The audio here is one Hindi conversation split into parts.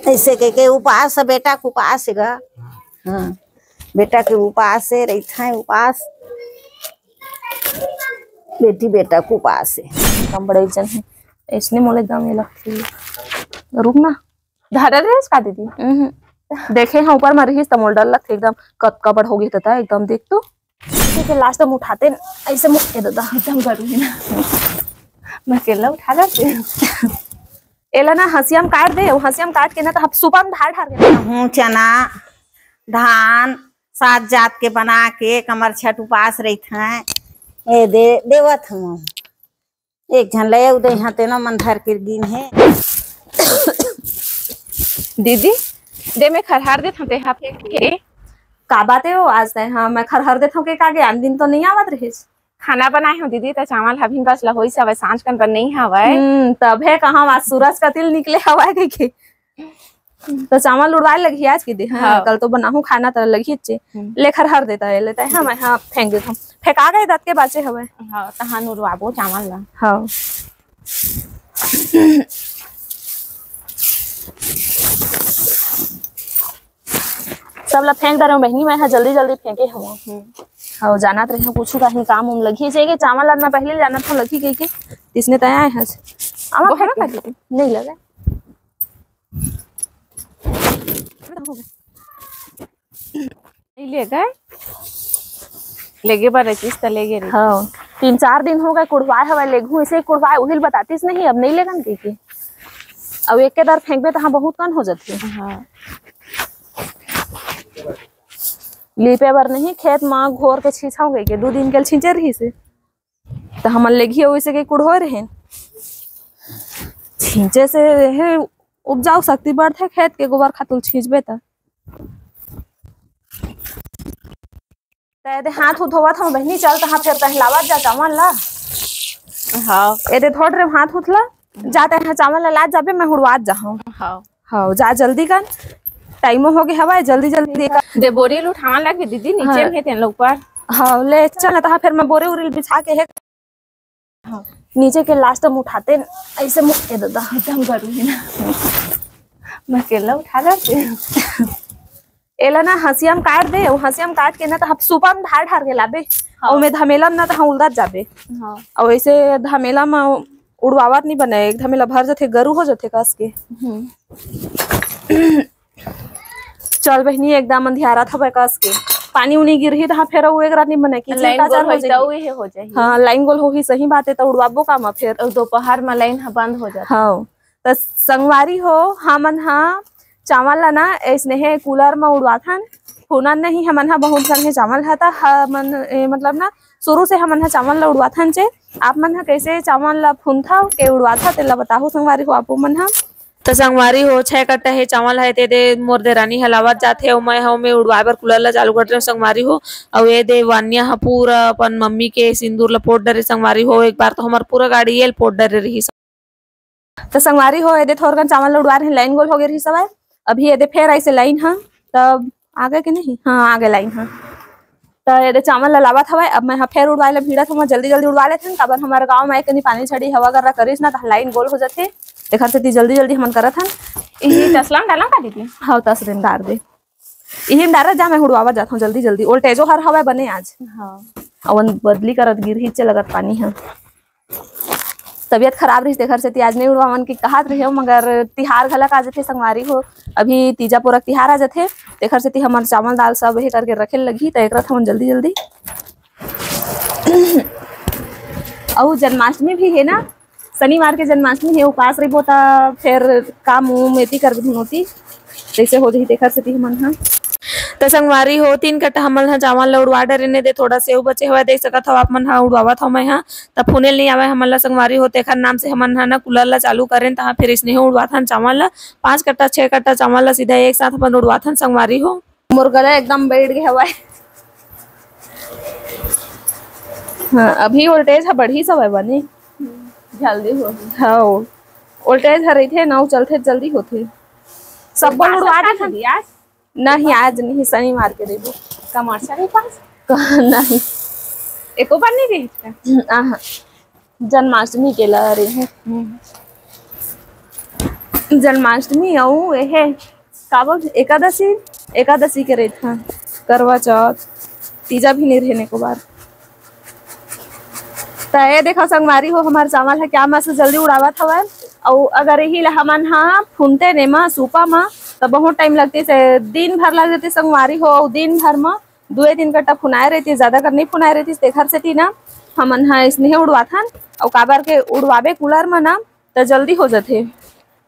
ऐसे के उपास है, बेटा के उपास है गा। हाँ बेटा के उपास है, रहता है उपास, बेटी बेटा के उपास है। कम बड़े जन है इसने मोले दम ये लगती है। रुक ना धारा रेस का दीदी देखे हाँ ऊपर में रही तमोल डर लगते एकदम कब बढ़ हो गई था एकदम देख तो के लास्ट में उठाते ऐसे मुक्के दादा एकदम करूँगी ना मैं अकेला उठा करते एला ना हंसियाम काट दे हंसियाम काट के ना तो सुबह में ढार ढार गेहूं चना धान सात जात के बना के कमर छठ उपास रहते हैं। ए दे देवत हूँ एक झन ले उदय यहाँ तेना मन धर के गिन है। दीदी दे मैं खरहार देत हूँ ते हाँ फेंक का बात है वो आज तय हाँ मैं खरहर देत हूँ के कागे आन दिन तो नहीं आवत रहिस। खाना बनाए हो दीदी तो चावल हभिन बस ला होई सवे सांझ कन पर नहीं हवे तब है कहाँ आज सूरज का तिल निकले हवा के तो चावल उड़वाए लगी आज की दे हाँ कल तो बनाहूं खाना तो लगी चे ले खरहर देता है लेता है मैं हाँ फेंक देता हूँ फेंका गए दांत के बाचे हवे हां तहां उड़वाबो चावल ला हाँ सब ला फेंक दे बहनी मैं जल्दी जल्दी फेंके हूँ हाँ जाना तो रहे पूछू कहीं काम उम लगी चाहिए चावल ला मैं पहले जाना था लगी गई के इसने तय है नहीं लगा ले गए लेगे पर चीज तो लेगे हाँ 3-4 दिन हो गए कुड़वाए हवा लेगू इसे कुड़वाए उहिल बतातीस नहीं अब नहीं लेगन के अब एक के दर फेंकबे तो बहुत कन हो जाती है। हाँ लीपे बर नहीं खेत माँ घोर के छीछा गई के 2 दिन के छींचे रही से तो हम लेगी वैसे के कुड़ हो रहे छींचे से है उपजाऊ शक्ति बढ़ते खेत के गोबर खातुल छींचबे तो हाथ धोवा था बहनी चल तो फिर तहलावत जा चावल ला हाँ ए थोड़े हाथ उठला जाते हैं चावल ला लाद जाबे मैं हुड़वात जा हाँ हाँ जा जल्दी कर टाइम हो गया हवा जल्दी जल्दी दे बोरी उठावा लगे दीदी नीचे में थे ऊपर हाँ ले चल तो फिर मैं बोरे उरिल बिछा के है हाँ नीचे के लास्ट में उठाते ऐसे मुक्के दादा एकदम करूँगी ना मैं अकेला उठा करते एला ना हंसियाम काट दे हंसियाम काट के ना तो सुबह में ढार ढार के लाबे और में धमेला में ना तो उलझ जाबे हाँ और ऐसे धमेला में उड़वावत नहीं बने एक धमेला भर जाते गरू हो जाते कस के चल बहनी एकदम अंधियारा था कस के पानी उनी गिरही तो फिर वो एक रात नहीं बने की लाइन गोल हो जाए हाँ लाइन गोल हो ही सही बात है तो उड़वाबो का मा फिर दोपहर में लाइन बंद हो जाता हाँ तो संगवारी हो हमन हाँ चावल ला ना ऐसने है कूलर में उड़वाथन फूनन नहीं हमन हा बहुत संगे चावल था हमन मतलब ना शुरू से हमन हा चावल ला उड़वाथन चे आप मन हा कैसे चावल ला फून था के उड़वाथा तेला बताहो संगवारी हो आपो मन हा तो संगवारी हो 6 कट्टा है चावल है ते दे मोर दे रानी हलावत जाथे मैं हूँ मैं उड़वाए बर कूलर ला चालू करते संगवारी हो और ये दे वानिया हा पूरा अपन मम्मी के सिंदूर ला पोट डरे संगवारी हो एक बार तो हमार पूरा गाड़ी ये पोट डरे रही तो संगवारी हो ये दे थोड़कन चावल उड़वा रहे लाइन गोल हो गई रही सब अभी ये फिर ऐसे लाइन हाँ तब आगे के नहीं हाँ आगे लाइन हाँ तो ये चावल लावा था अब मैं फिर उड़वाए भीड़ा था जल्दी जल्दी उड़वा लेते काबर हमारे गाँव में कहीं पानी छड़ी हवा कर करीस ना तो लाइन गोल हो जाते देखा से जल्दी जल्दी हमन करत हन तसला डाला का दीदी हाँ 10 दिन डार दे यही डारा जा मैं उड़वावा जाता हूँ जल्दी जल्दी ओल्टेजो हर हवा बने आज हाँ अवन बदली करत गिर ही लगत पानी है तबियत खराब रही देखर से आज नहीं उड़वावन की कहत रहे हो मगर तिहार घलक आ जाते संगवारी हो अभी तीजा पूरा तिहार आ जाते देखर से हमन चावल दाल सब ही करके रखे लगी तो एक हमन जल्दी जल्दी और जन्माष्टमी भी है ना शनिवार के जन्माष्टमी है उपास रही तो फिर काम मेती कर धुनोती जैसे हो जाती देखर से हमन हाँ तो संगवारी हो 3 कट्टा हमन हा चावल ला उड़वा डरे दे थोड़ा सेव बचे हुआ देख सकत हो आप मन हा उड़वावा था मैं हाँ तब फुनेल नहीं आवे हमन ला संगवारी हो तेखर नाम से हमन हा ना कूलर ला चालू करें तहाँ फिर इसने उड़वा था चावल ला 5 कट्टा 6 कट्टा चावल ला सीधा एक साथ अपन उड़वा था संगवारी हो मोर गला एकदम बैठ गया हवा हाँ अभी वोल्टेज है बढ़ी सब है बनी जल्दी हो हाँ वोल्टेज है रही थे ना चलते जल्दी होते सब बल उड़वा दे आज नहीं आज नहीं शनिवार के देबो कमर्शियल के पास नहीं एको बार नहीं गई जन्माष्टमी के ला रहे हैं जन्माष्टमी अऊ एहे का बोल एकादशी के रहत हा करवा चौथ तीजा भी नहीं रहने को बार तो ये देखो संगवारी हो हमार चावल है क्या मस्त जल्दी उड़ावत हवा और अगर यही हमन हाँ फूनते ने मा सूपा मा तो बहुत टाइम लगती से दिन भर लग जाती संगवारी हो और दिन भर में 2 दिन कट्टा फुनाए रहती ज्यादा कर नहीं फुनाए रहती तेखर से थी ना हमन हाँ इसने उड़वाथन और काबर के उड़वावे कूलर में ना तो जल्दी हो जाते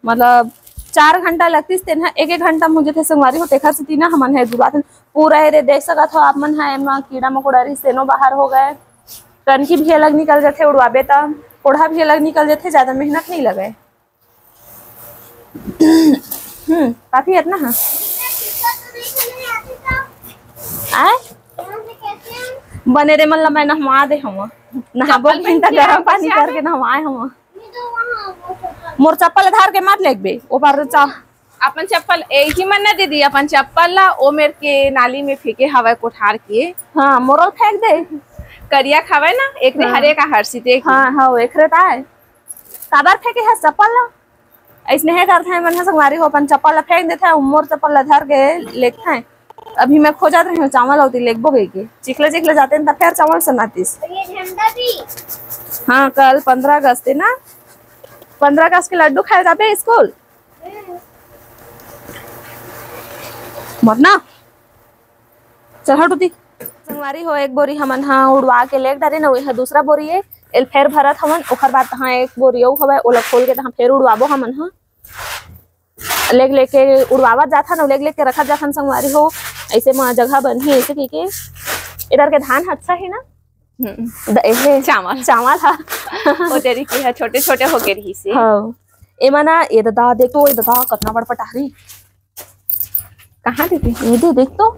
मतलब 4 घंटा लगती तेना 1-1 घंटा मुझे थे संगवारी हो तेखर से थी ना हमन है उड़वाथन पूरा है देख सकत हो आप मन है एमा कीड़ा मकोड़ा रही सेनो बाहर हो गए टनकी भी अलग निकल जाते उड़वाबे ता कोढ़ा भी अलग निकल जाते ज्यादा मेहनत नहीं लगे काफी इतना है आए बने रे मन मैं नहवा दे हम नहा बोल पिंता गरम पानी करके नहवाए हम मोर चप्पल धार के मत लेगबे ओ बार चा अपन चप्पल एक ही मन ना दीदी अपन चप्पल ला ओ मेर के नाली में फेंके हवा कोठार के हां मोरल फेंक दे करिया खावे ना एक रे हरे का हर्षी देख हां एक रे ताए काबर फेंके है चप्पल ला ऐसने है करते हैं मन संगवारी हो अपन चप्पल ला फेंक देते हैं मोर चप्पल ला धर के लेते हैं अभी मैं खो जाते हैं चावल होती लेगबो गई के चिखले जाते हैं तब फिर चावल सनातीस ये झंडा भी हाँ कल 15 अगस्त है ना 15 अगस्त के लड्डू खाए जाते स्कूल मरना चल हट उठी संगवारी हो एक बोरी हमन हाँ उड़वा के लेक डारे ना वही दूसरा बोरी है एल फेर भरत हमन ओखर बाद हाँ एक बोरी औ हवे ओला खोल के तहां फेर उड़वाबो हमन हाँ लेके उड़वावत जाथन और लेक के रखत जाथन संगवारी हो ऐसे में जगह बनी ऐसे की इधर के धान अच्छा है ना ए चावल हा ओ तेरी की है छोटे छोटे हो के रही से हां ए मना ये दादा देख तो ये दादा कितना बड़ पटारी कहां दीदी ये देख तो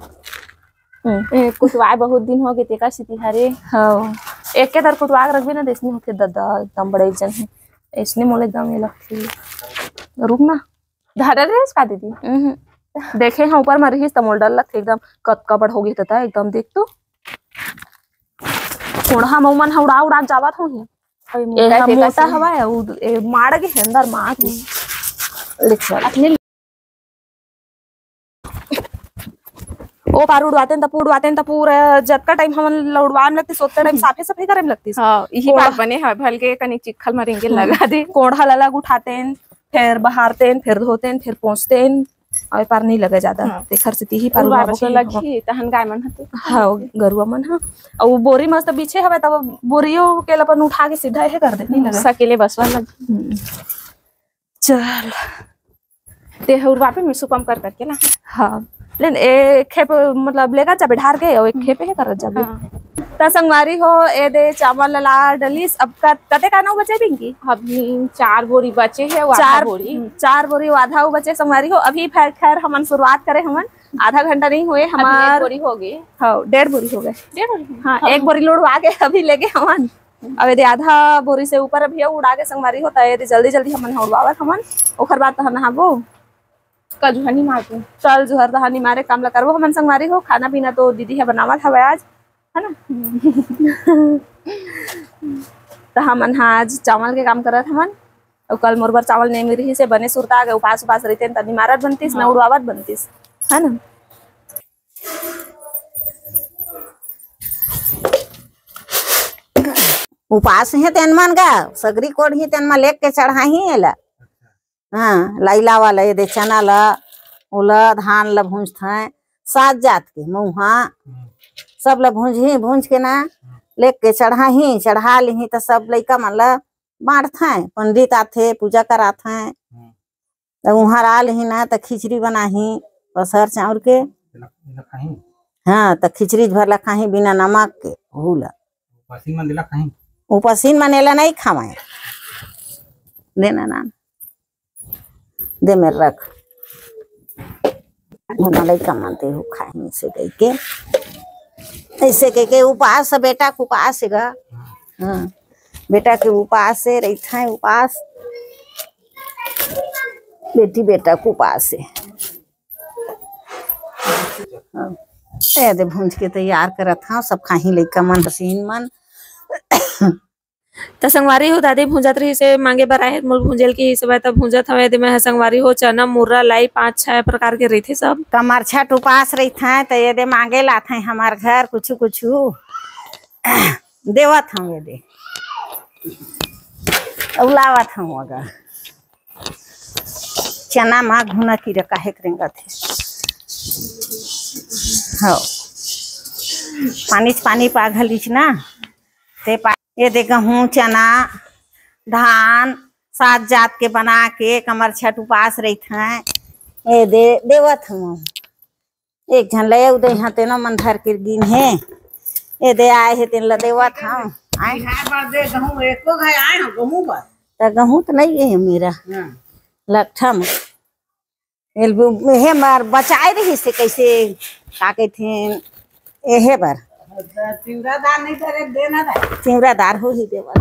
कुटवाए बहुत दिन हो गए तेका सिटी हरे हां एक के तर कुटवा रखबे ना देसनी होके दादा एकदम बड़े जन है इसने मोले एकदम ये लगती रुक ना धर रे इसका दीदी देखे हां ऊपर में रही तमोल डल लग एकदम कतका बड़ हो गई तता एकदम देख तो कोढ़ा मौमन उड़ा जावत हो ही ए मोटा हवा है ए मार के अंदर मार के लिख चल अपने ओ पार उड़वाते न पूरा जतका टाइम हमन उड़वान लगते सोते टाइम साफे करे में लगती हां यही बात बने है भल के कनी चिखल मरेंगे लगा दे कोढ़ा ललग उठाते फिर बहारते फिर धोते फिर पोंछते और पार नहीं लगे ज्यादा तेखर से ही पार उड़वाबो लगी तहन गाय मन हते हां गरुआ मन हां और बोरी मस्त पीछे हवे तब बोरियो के अपन उठा के सीधा है कर दे नहीं लगा सकेले बसवा लग चल ते उड़वाबे में सुपम कर करके ना हां लेकिन एक खेप मतलब लेगा जाबे ढार के और एक खेप है कर जाबे ता संगवारी हो ए दे चावल ला डलीस अब कते का नौ बचे बिंगी अभी 4 बोरी बचे है 4 बोरी आधा बचे संगवारी हो अभी खैर हमन शुरुआत करे हमन आधा घंटा नहीं हुए हमार बोरी हो गए हां 1.5 बोरी हो गए हां एक बोरी लोड आगे अभी लेके हमन अब यदि आधा बोरी से ऊपर अभी उड़ा के संगवारी होता है यदि जल्दी हमन उड़वावत हमन ओखर बाद त नहाबो कजुहनी मारते चल जुहर दहानी मारे काम ला करबो हमन संगवारी हो खाना पीना तो दीदी है बनावत हवे आज है ना तो हमन आज चावल के काम करत हमन और कल मोरबर चावल नहीं मिली से बने सुरता गए उपास रहते तनी मारत बनतीस ना उड़वावत बनतीस है ना उपास है तेन मन गा सगरी कोड ही तेन मा लेक के चढ़ा ही एला हाँ लाइला वाला ये दे चना ला ओला धान ला भूंजत है 7 जात के मऊहा सब ला भूंज के ना लेक के चढ़ा ली तो सब लइका मन ला बांटत है पंडित आथे पूजा करात है तो वहाँ आ ली ना तो खिचड़ी बनाही पसर चाउर के हाँ तो खिचड़ी भर ला खाही बिना नमक के हुला उपसीन मनेला नहीं खावाए देना ना दे मेरे रख लड़का मानते हो खाए से कह के ऐसे कह के उपास बेटा के उपास है गा हाँ बेटा के उपास से रहता है उपास बेटी बेटा के उपास है हाँ दे भूंज के तैयार करत हाँ सब खाही लड़का मन पसीन मन त संगवारी हो दादी भूंजत रही से मांगे बर आए मोल भूंजल की सब तब भूंजत हवे दे मैं संगवारी हो चना मुर्रा लाई 5-6 प्रकार के रही सब कमर छठ उपास रही थे तो ये दे मांगे लाते हैं हमार घर कुछ कुछ देवत हम ये दे उलावत हम अगर चना माँ घुना की काहे करेंगे थे हो पानी पाघलिच ना ते ये दे गेहूँ चना धान 7 जात के बना के कमर छठ उपास रही थे ये दे देवत हम एक झन ले उदे यहाँ तेनो मन धर के गिन है ये दे आए है तेन ल देवत हम आए गेहूँ तो नहीं है मेरा लट्ठा में हे मार बचाए रही से कैसे का कहते एहे बर चिवरादार नहीं करे देना चिवरादार हो ही देवा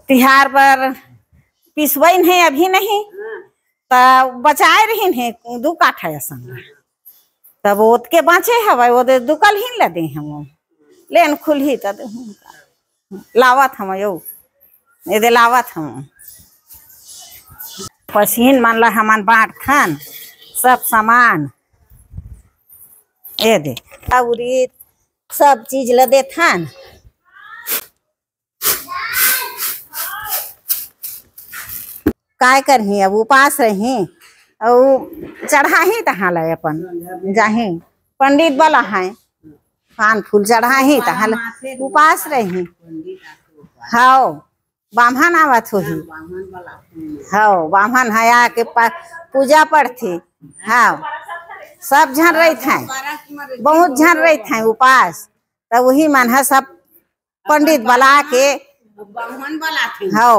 तिहार पर पिसवैन है अभी नहीं तो बचाए रही है 2 काठा ऐसा तब ओत के बाँचे हवा वो दे दुकल ही लदे हम लेन खुल ही तो लावत हम यो ये दे लावत हम पसीन मान ला हमान बांट खान सब सामान ये दे उरीद सब चीज ल दे थान काय करही अब उपास रही और चढ़ा ही तहाँ ले अपन जाही पंडित वाला है पान फूल चढ़ा ही तहाँ उपास रही हाओ बामहन आवत हो ही हाओ बामहन हया के पूजा पढ़ती हाँ सब झन रही थे बहुत झन रही थे उपास तब वही मन है सब पंडित बुला के हाँ